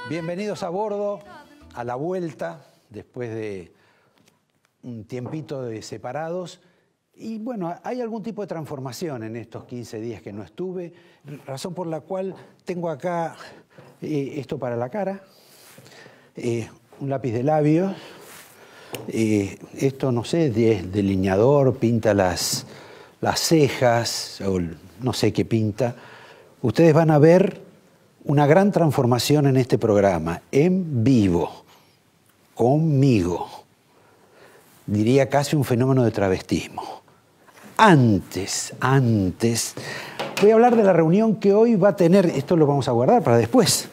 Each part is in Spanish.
Bienvenidos a bordo, a la vuelta, después de un tiempito de separados. Y bueno, hay algún tipo de transformación en estos 15 días que no estuve, razón por la cual tengo acá esto para la cara, un lápiz de labios, esto no sé, es delineador, pinta las cejas, o no sé qué pinta. Ustedes van a ver una gran transformación en este programa, en vivo, conmigo. Diría casi un fenómeno de travestismo. Antes, voy a hablar de la reunión que hoy va a tener, esto lo vamos a guardar para después.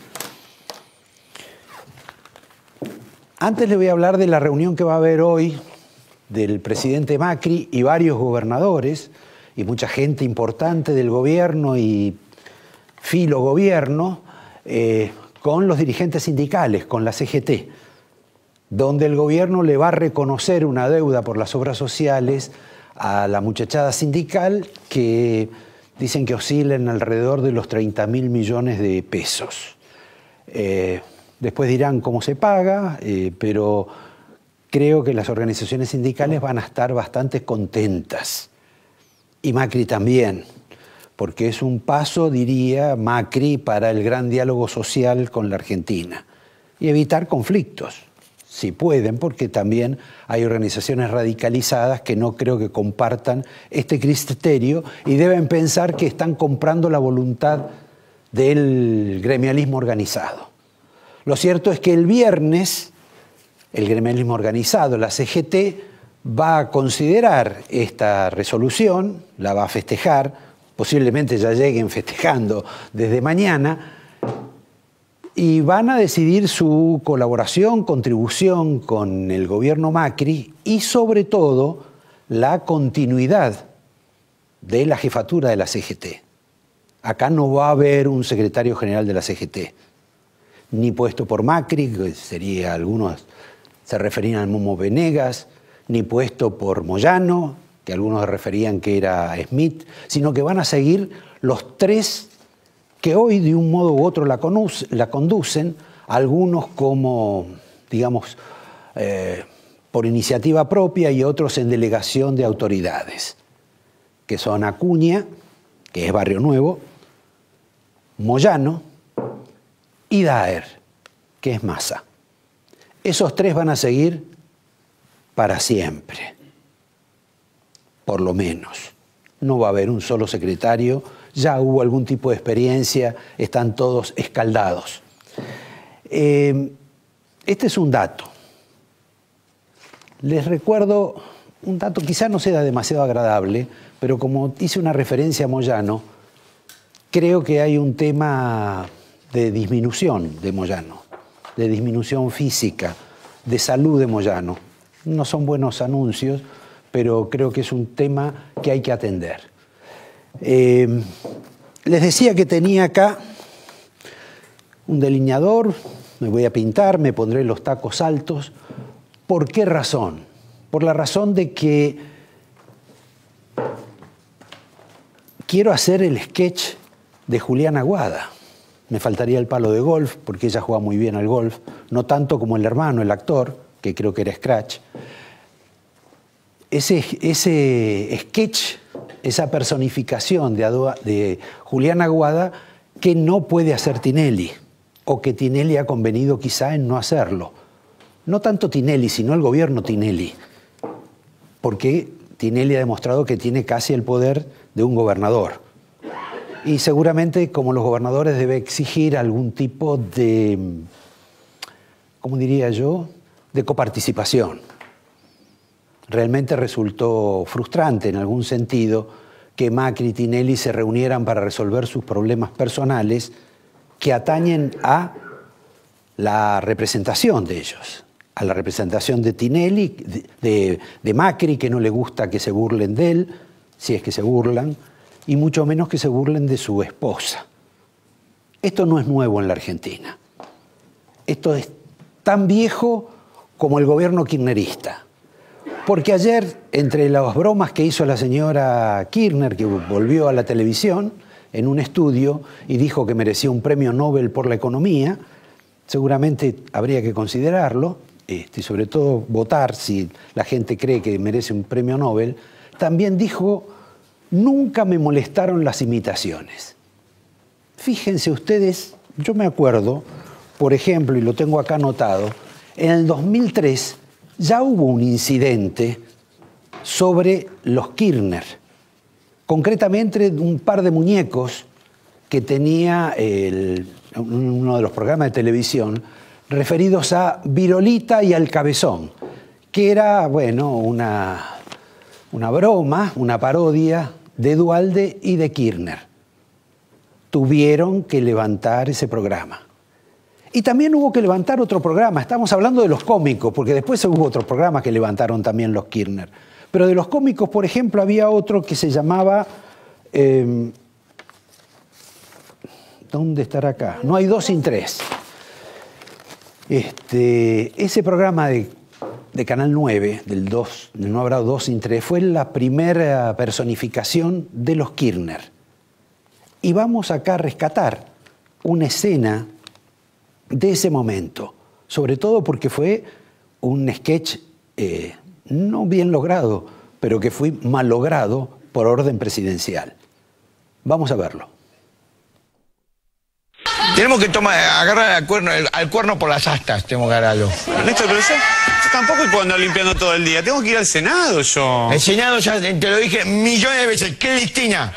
Antes le voy a hablar de la reunión que va a haber hoy del presidente Macri y varios gobernadores y mucha gente importante del gobierno y filogobierno con los dirigentes sindicales, con la CGT, donde el gobierno le va a reconocer una deuda por las obras sociales a la muchachada sindical que dicen que oscilan alrededor de los 30.000 millones de pesos. Después dirán cómo se paga, pero creo que las organizaciones sindicales van a estar bastante contentas. Y Macri también, porque es un paso, diría Macri, para el gran diálogo social con la Argentina. Y evitar conflictos, si pueden, porque también hay organizaciones radicalizadas que no creo que compartan este criterio y deben pensar que están comprando la voluntad del gremialismo organizado. Lo cierto es que el viernes el gremialismo organizado, la CGT, va a considerar esta resolución, la va a festejar, posiblemente ya lleguen festejando desde mañana, y van a decidir su colaboración, contribución con el gobierno Macri y sobre todo la continuidad de la jefatura de la CGT. Acá no va a haber un secretario general de la CGT, ni puesto por Macri, que sería, algunos se referían a Momo Venegas, ni puesto por Moyano, que algunos referían que era Smith, sino que van a seguir los tres que hoy de un modo u otro la conducen, algunos como, digamos, por iniciativa propia y otros en delegación de autoridades, que son Acuña, que es Barrio Nuevo, Moyano y Daer, que es Massa. Esos tres van a seguir para siempre, por lo menos. No va a haber un solo secretario, ya hubo algún tipo de experiencia, están todos escaldados. Este es un dato. Les recuerdo un dato, quizá no sea demasiado agradable, pero como hice una referencia a Moyano, creo que hay un tema de disminución de Moyano, de disminución física, de salud de Moyano. No son buenos anuncios, pero creo que es un tema que hay que atender. Les decía que tenía acá un delineador, me voy a pintar, me pondré los tacos altos. ¿Por qué razón? Por la razón de que quiero hacer el sketch de Juliana Aguada. Me faltaría el palo de golf, porque ella juega muy bien al golf, no tanto como el hermano, el actor, que creo que era Scratch. Ese sketch, esa personificación de Julián Aguada que no puede hacer Tinelli, o que Tinelli ha convenido quizá en no hacerlo. No tanto Tinelli, sino el gobierno Tinelli, porque Tinelli ha demostrado que tiene casi el poder de un gobernador. Y seguramente, como los gobernadores, debe exigir algún tipo de, ¿cómo diría yo?, de coparticipación. Realmente resultó frustrante en algún sentido que Macri y Tinelli se reunieran para resolver sus problemas personales que atañen a la representación de ellos, a la representación de Tinelli, de Macri, que no le gusta que se burlen de él, si es que se burlan, y mucho menos que se burlen de su esposa. Esto no es nuevo en la Argentina. Esto es tan viejo como el gobierno kirchnerista. Porque ayer, entre las bromas que hizo la señora Kirchner, que volvió a la televisión, en un estudio y dijo que merecía un premio Nobel por la economía. Seguramente habría que considerarlo, y sobre todo votar si la gente cree que merece un premio Nobel. También dijo: nunca me molestaron las imitaciones. Fíjense ustedes, yo me acuerdo, por ejemplo, y lo tengo acá anotado, en el 2003 ya hubo un incidente sobre los Kirchner, concretamente un par de muñecos que tenía uno de los programas de televisión referidos a Virolita y al Cabezón, que era, bueno, una broma, una parodia de Duhalde y de Kirchner. Tuvieron que levantar ese programa. Y también hubo que levantar otro programa. Estamos hablando de los cómicos, porque después hubo otros programas que levantaron también los Kirchner. Pero de los cómicos, por ejemplo, había otro que se llamaba... ¿dónde estará acá? No hay dos sin tres. Ese programa de Canal 9, del No habrá dos sin tres, fue la primera personificación de los Kirchner. Y vamos acá a rescatar una escena de ese momento, sobre todo porque fue un sketch no bien logrado, pero que fue mal logrado por orden presidencial. Vamos a verlo. Tenemos que agarrar al cuerno por las astas, tenemos que agarrarlo. Néstor, pero yo tampoco puedo andar limpiando todo el día. Tengo que ir al Senado, yo. El Senado, ya te lo dije millones de veces. Cristina,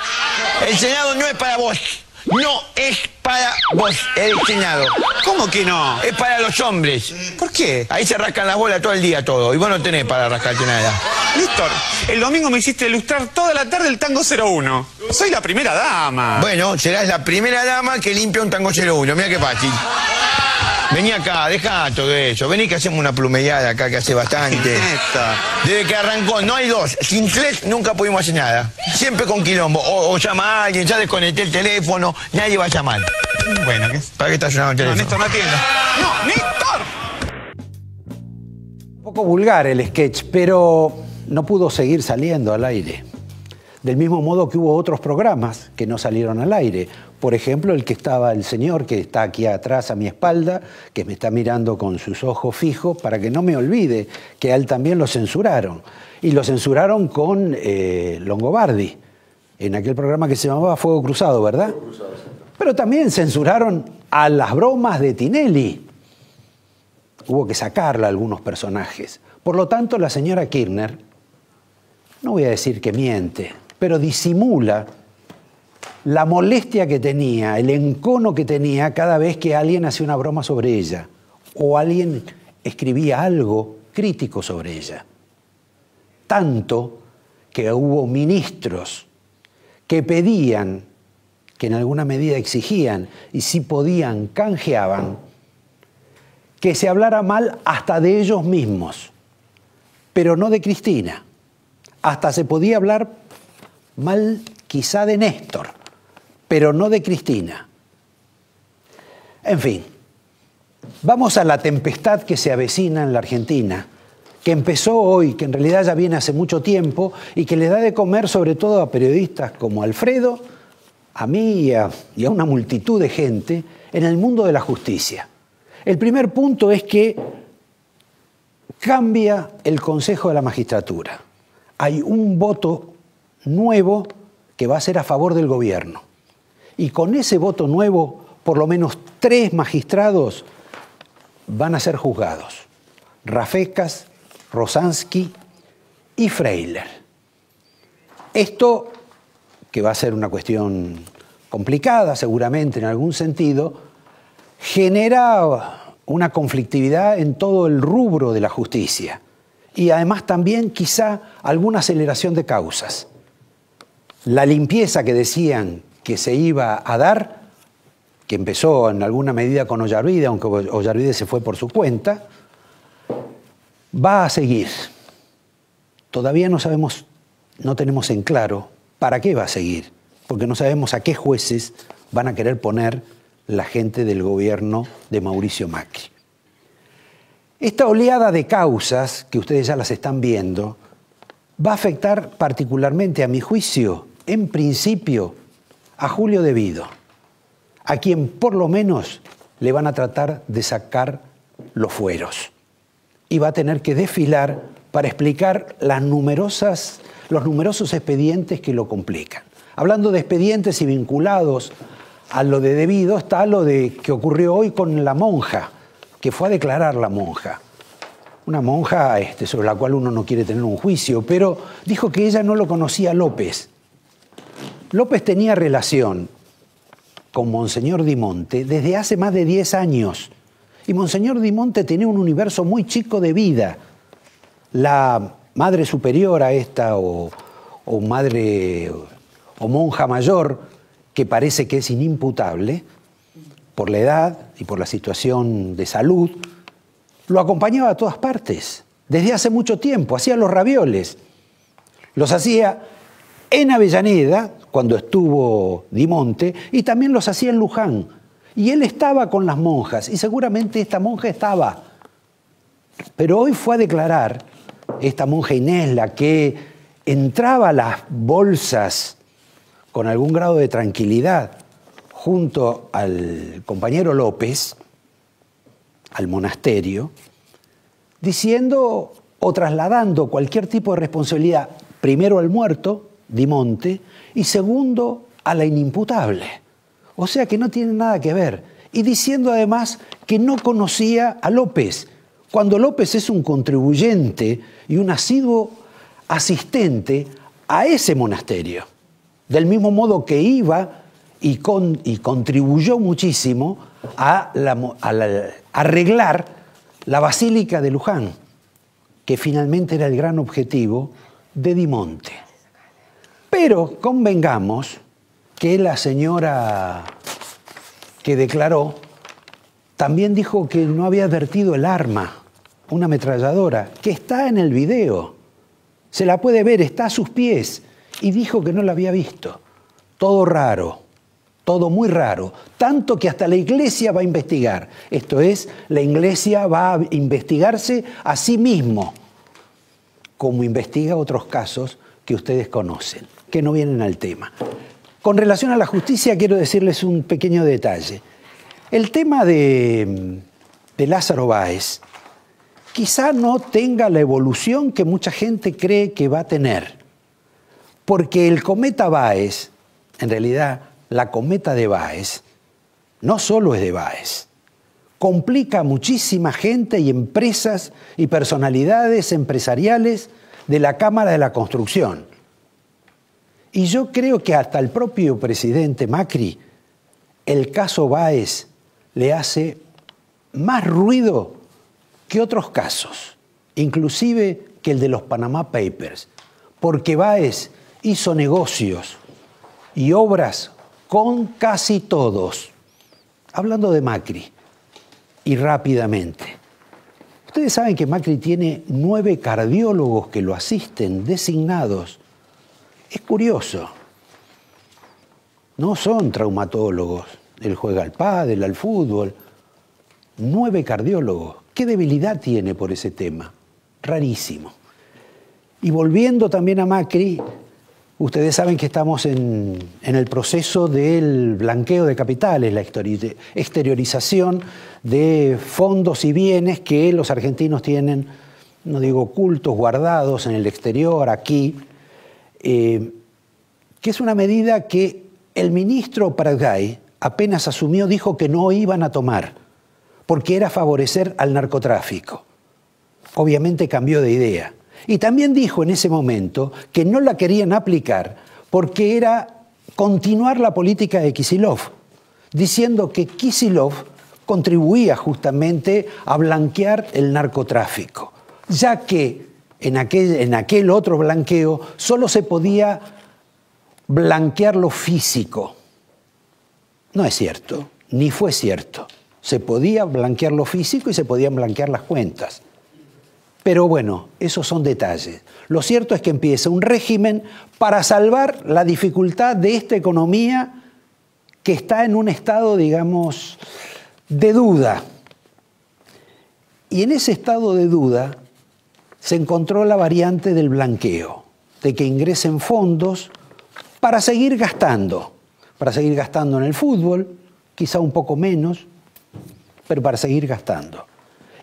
el Senado no es para vos. No es para vos, el Senado. ¿Cómo que no? Es para los hombres. ¿Por qué? Ahí se rascan las bolas todo el día todo. Y vos no tenés para rascarte nada. Néstor, el domingo me hiciste ilustrar toda la tarde el tango 01. Soy la primera dama. Bueno, serás la primera dama que limpia un tango 01. Mira qué fácil. Vení acá, dejá todo eso. Vení que hacemos una plumellada acá que hace bastante. Desde que arrancó, no hay dos. Sin tres nunca pudimos hacer nada. Siempre con quilombo. O llama a alguien, ya desconecté el teléfono, nadie va a llamar. Bueno, ¿qué? ¿Para qué está sonando el teléfono? No, Néstor, no atiendo. ¡No, Néstor! Un poco vulgar el sketch, pero no pudo seguir saliendo al aire. Del mismo modo que hubo otros programas que no salieron al aire. Por ejemplo, el que estaba el señor que está aquí atrás a mi espalda, que me está mirando con sus ojos fijos, para que no me olvide que a él también lo censuraron. Y lo censuraron con Longobardi, en aquel programa que se llamaba Fuego Cruzado, ¿verdad? Fuego Cruzado, sí. Pero también censuraron a las bromas de Tinelli. Hubo que sacarla a algunos personajes. Por lo tanto, la señora Kirchner, no voy a decir que miente, pero disimula la molestia que tenía, el encono que tenía cada vez que alguien hacía una broma sobre ella o alguien escribía algo crítico sobre ella. Tanto que hubo ministros que pedían, que en alguna medida exigían y si podían canjeaban, que se hablara mal hasta de ellos mismos, pero no de Cristina. Hasta se podía hablar mal quizá de Néstor, pero no de Cristina. En fin, vamos a la tempestad que se avecina en la Argentina, que empezó hoy, que en realidad ya viene hace mucho tiempo y que le da de comer sobre todo a periodistas como Alfredo, a mí y a una multitud de gente en el mundo de la justicia. El primer punto es que cambia el Consejo de la Magistratura. Hay un voto nuevo que va a ser a favor del gobierno. Y con ese voto nuevo, por lo menos 3 magistrados van a ser juzgados. Rafecas, Rosansky y Freiler. Esto, que va a ser una cuestión complicada seguramente en algún sentido, genera una conflictividad en todo el rubro de la justicia. Y además también quizá alguna aceleración de causas. La limpieza que decían que se iba a dar, que empezó en alguna medida con Ollarvide, aunque Ollarvide se fue por su cuenta, va a seguir. Todavía no sabemos, no tenemos en claro para qué va a seguir, porque no sabemos a qué jueces van a querer poner la gente del gobierno de Mauricio Macri. Esta oleada de causas, que ustedes ya las están viendo, va a afectar particularmente, a mi juicio, en principio, a Julio Devido, a quien por lo menos le van a tratar de sacar los fueros. Y va a tener que desfilar para explicar los numerosos expedientes que lo complican. Hablando de expedientes y vinculados a lo de Devido, está lo que ocurrió hoy con la monja, que fue a declarar la monja. Una monja sobre la cual uno no quiere tener un juicio, pero dijo que ella no lo conocía a López. López tenía relación con Monseñor Di Monte desde hace más de 10 años. Y Monseñor Di Monte tenía un universo muy chico de vida. La madre superiora o madre o monja mayor, que parece que es inimputable por la edad y por la situación de salud, lo acompañaba a todas partes, desde hace mucho tiempo. Hacía los ravioles. Los hacía en Avellaneda, cuando estuvo Di Monte, y también los hacía en Luján. Y él estaba con las monjas, y seguramente esta monja estaba. Pero hoy fue a declarar, esta monja Inés, la que entraba a las bolsas con algún grado de tranquilidad junto al compañero López, al monasterio, diciendo o trasladando cualquier tipo de responsabilidad, primero al muerto, Di Monte, y segundo, a la inimputable. O sea que no tiene nada que ver. Y diciendo además que no conocía a López, cuando López es un contribuyente y un asiduo asistente a ese monasterio. Del mismo modo que iba y contribuyó muchísimo a arreglar la Basílica de Luján, que finalmente era el gran objetivo de Di Monte. Pero convengamos que la señora que declaró también dijo que no había advertido el arma, una ametralladora, que está en el video. Se la puede ver, está a sus pies. Y dijo que no la había visto. Todo raro, todo muy raro. Tanto que hasta la iglesia va a investigar. Esto es, la iglesia va a investigarse a sí mismo, como investiga otros casos que ustedes conocen, que no vienen al tema. Con relación a la justicia, quiero decirles un pequeño detalle. El tema de Lázaro Báez quizá no tenga la evolución que mucha gente cree que va a tener. Porque el cometa Báez, en realidad la cometa de Báez, no solo es de Báez, complica a muchísima gente y empresas y personalidades empresariales de la Cámara de la Construcción. Y yo creo que hasta el propio presidente Macri, el caso Báez le hace más ruido que otros casos, inclusive que el de los Panama Papers, porque Báez hizo negocios y obras con casi todos. Hablando de Macri, y rápidamente. Ustedes saben que Macri tiene 9 cardiólogos que lo asisten, designados. Es curioso. No son traumatólogos. Él juega al pádel, al fútbol. 9 cardiólogos. ¿Qué debilidad tiene por ese tema? Rarísimo. Y volviendo también a Macri, ustedes saben que estamos en el proceso del blanqueo de capitales, la exteriorización de fondos y bienes que los argentinos tienen, no digo ocultos, guardados en el exterior, aquí, que es una medida que el ministro Pratgay apenas asumió, dijo que no iban a tomar, porque era favorecer al narcotráfico. Obviamente cambió de idea. Y también dijo en ese momento que no la querían aplicar porque era continuar la política de Kicillof, diciendo que Kicillof contribuía justamente a blanquear el narcotráfico, ya que en aquel otro blanqueo solo se podía blanquear lo físico. No es cierto, ni fue cierto. Se podía blanquear lo físico y se podían blanquear las cuentas. Pero bueno, esos son detalles. Lo cierto es que empieza un régimen para salvar la dificultad de esta economía que está en un estado, digamos, de duda. Y en ese estado de duda se encontró la variante del blanqueo, de que ingresen fondos para seguir gastando, para seguir gastando en el fútbol, quizá un poco menos, pero para seguir gastando.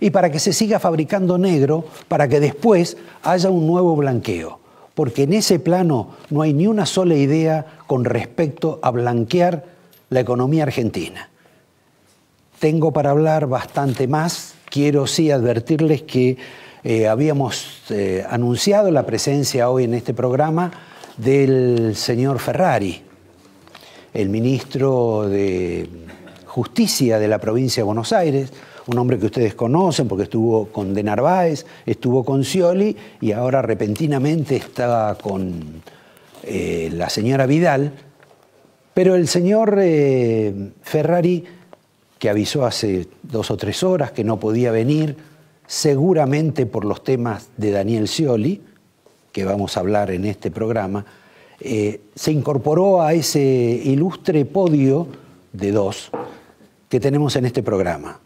Y para que se siga fabricando negro, para que después haya un nuevo blanqueo. Porque en ese plano no hay ni una sola idea con respecto a blanquear la economía argentina. Tengo para hablar bastante más. Quiero sí advertirles que habíamos anunciado la presencia hoy en este programa del señor Ferrari, el ministro de Justicia de la provincia de Buenos Aires, un hombre que ustedes conocen porque estuvo con De Narváez, estuvo con Scioli y ahora repentinamente está con la señora Vidal. Pero el señor Ferrari, que avisó hace 2 o 3 horas que no podía venir, seguramente por los temas de Daniel Scioli, que vamos a hablar en este programa, se incorporó a ese ilustre podio de 2 que tenemos en este programa.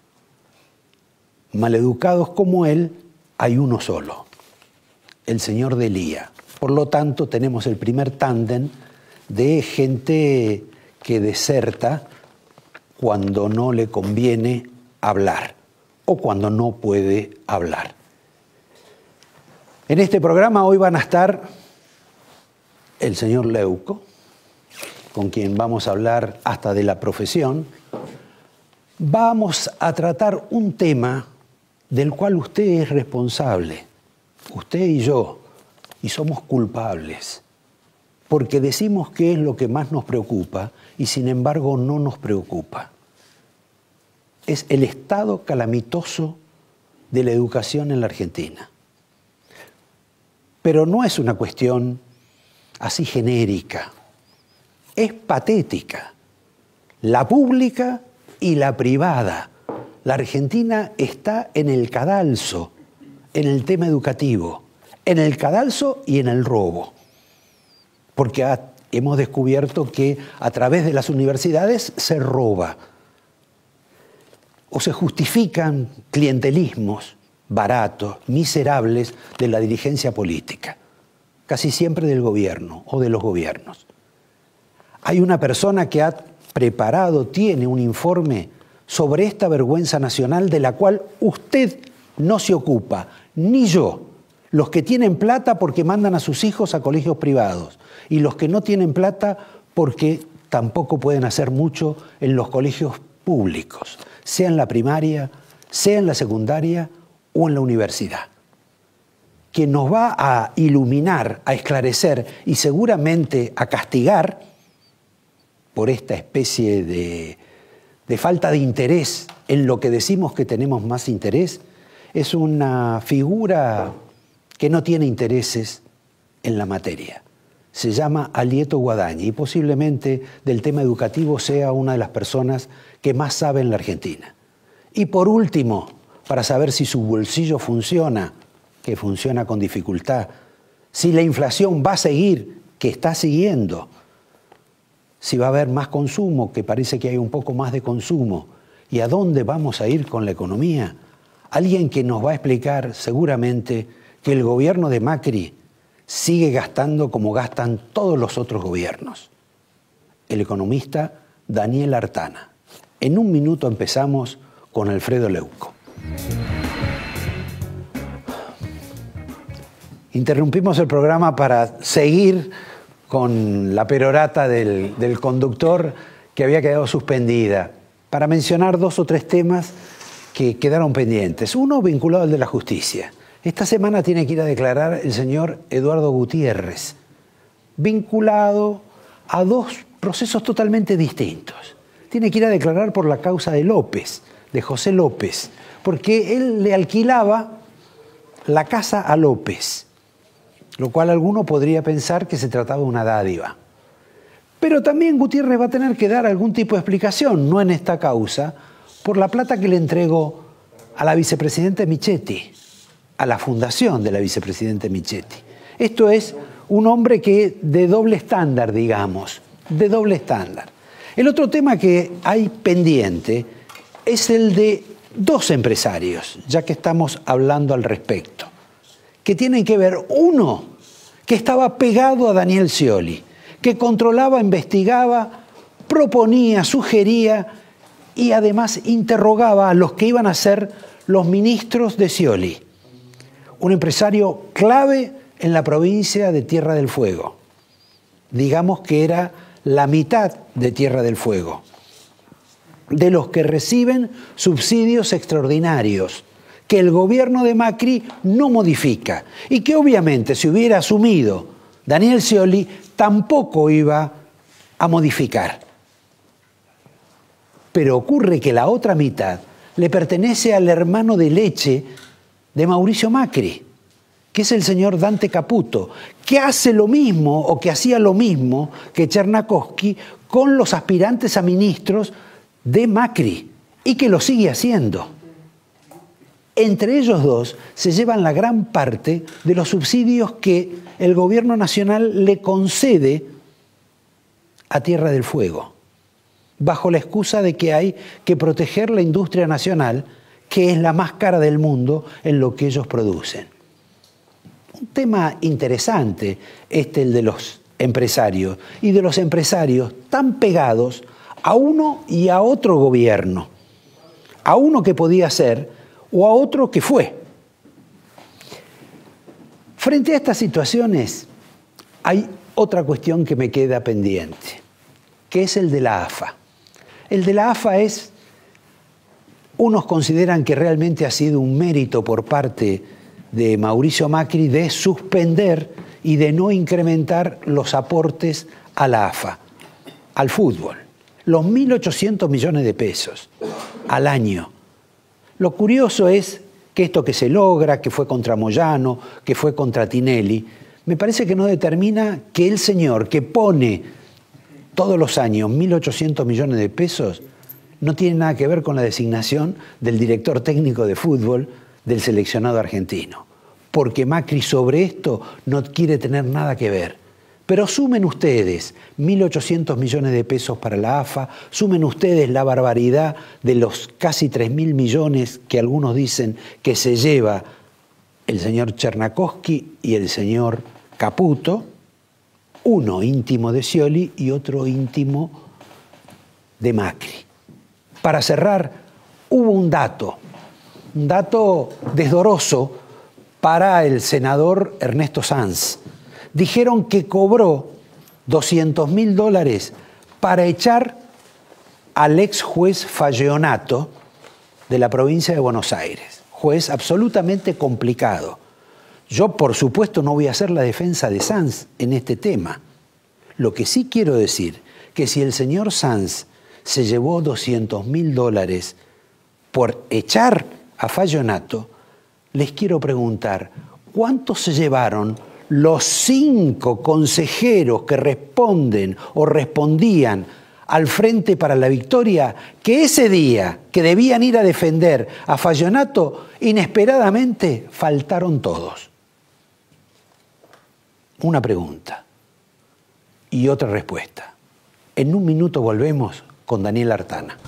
Maleducados como él, hay uno solo, el señor Delía. Por lo tanto, tenemos el primer tándem de gente que deserta cuando no le conviene hablar o cuando no puede hablar. En este programa hoy van a estar el señor Leuco, con quien vamos a hablar hasta de la profesión. Vamos a tratar un tema del cual usted es responsable, usted y yo, y somos culpables, porque decimos que es lo que más nos preocupa y sin embargo no nos preocupa. Es el estado calamitoso de la educación en la Argentina. Pero no es una cuestión así genérica, es patética. La pública y la privada. La Argentina está en el cadalso, en el tema educativo, en el cadalso y en el robo. Porque hemos descubierto que a través de las universidades se roba o se justifican clientelismos baratos, miserables de la dirigencia política, casi siempre del gobierno o de los gobiernos. Hay una persona que ha preparado, tiene un informe sobre esta vergüenza nacional de la cual usted no se ocupa, ni yo, los que tienen plata porque mandan a sus hijos a colegios privados y los que no tienen plata porque tampoco pueden hacer mucho en los colegios públicos, sea en la primaria, sea en la secundaria o en la universidad. Quien nos va a iluminar, a esclarecer y seguramente a castigar por esta especie de falta de interés en lo que decimos que tenemos más interés, es una figura que no tiene intereses en la materia. Se llama Alieto Guadaña y posiblemente del tema educativo sea una de las personas que más sabe en la Argentina. Y por último, para saber si su bolsillo funciona, que funciona con dificultad, si la inflación va a seguir, que está siguiendo, si va a haber más consumo, que parece que hay un poco más de consumo, y a dónde vamos a ir con la economía. Alguien que nos va a explicar seguramente que el gobierno de Macri sigue gastando como gastan todos los otros gobiernos. El economista Daniel Artana. En un minuto empezamos con Alfredo Leuco. Interrumpimos el programa para seguir con la perorata del conductor que había quedado suspendida, para mencionar 2 o 3 temas que quedaron pendientes. Uno vinculado al de la justicia. Esta semana tiene que ir a declarar el señor Eduardo Gutiérrez, vinculado a 2 procesos totalmente distintos. Tiene que ir a declarar por la causa de López, de José López, porque él le alquilaba la casa a López, lo cual alguno podría pensar que se trataba de una dádiva. Pero también Gutiérrez va a tener que dar algún tipo de explicación, no en esta causa, por la plata que le entregó a la vicepresidenta Michetti, a la fundación de la vicepresidenta Michetti. Esto es un hombre que de doble estándar, digamos, de doble estándar. El otro tema que hay pendiente es el de 2 empresarios, ya que estamos hablando al respecto, que tienen que ver, uno que estaba pegado a Daniel Scioli, que controlaba, investigaba proponía, sugería y además interrogaba a los que iban a ser los ministros de Scioli, un empresario clave en la provincia de Tierra del Fuego. Digamos que era la mitad de Tierra del Fuego, de los que reciben subsidios extraordinarios, que el gobierno de Macri no modifica y que obviamente si hubiera asumido Daniel Scioli tampoco iba a modificar. Pero ocurre que la otra mitad le pertenece al hermano de leche de Mauricio Macri, que es el señor Dante Caputo, que hace lo mismo o que hacía lo mismo que Chernakowski con los aspirantes a ministros de Macri y que lo sigue haciendo. Entre ellos dos se llevan la gran parte de los subsidios que el gobierno nacional le concede a Tierra del Fuego, bajo la excusa de que hay que proteger la industria nacional, que es la más cara del mundo en lo que ellos producen. Un tema interesante el de los empresarios, y de los empresarios tan pegados a uno y a otro gobierno, a uno que podía ser o a otro que fue. Frente a estas situaciones hay otra cuestión que me queda pendiente, que es el de la AFA. El de la AFA es, unos consideran que realmente ha sido un mérito por parte de Mauricio Macri de suspender y de no incrementar los aportes a la AFA, al fútbol, los 1.800 millones de pesos al año. Lo curioso es que esto que se logra, que fue contra Moyano, que fue contra Tinelli, me parece que no determina que el señor que pone todos los años 1.800 millones de pesos no tiene nada que ver con la designación del director técnico de fútbol del seleccionado argentino, porque Macri sobre esto no quiere tener nada que ver. Pero sumen ustedes 1.800 millones de pesos para la AFA, sumen ustedes la barbaridad de los casi 3.000 millones que algunos dicen que se lleva el señor Chernakowski y el señor Caputo, uno íntimo de Scioli y otro íntimo de Macri. Para cerrar, hubo un dato desdoroso para el senador Ernesto Sanz. Dijeron que cobró $200.000 para echar al ex juez Falleonato de la provincia de Buenos Aires. Juez absolutamente complicado. Yo, por supuesto, no voy a hacer la defensa de Sanz en este tema. Lo que sí quiero decir, que si el señor Sanz se llevó $200.000 por echar a Falleonato, les quiero preguntar, ¿cuántos se llevaron los 5 consejeros que responden o respondían al Frente para la Victoria, que ese día que debían ir a defender a Falleonato, inesperadamente faltaron todos? Una pregunta y otra respuesta. En un minuto volvemos con Daniel Artana.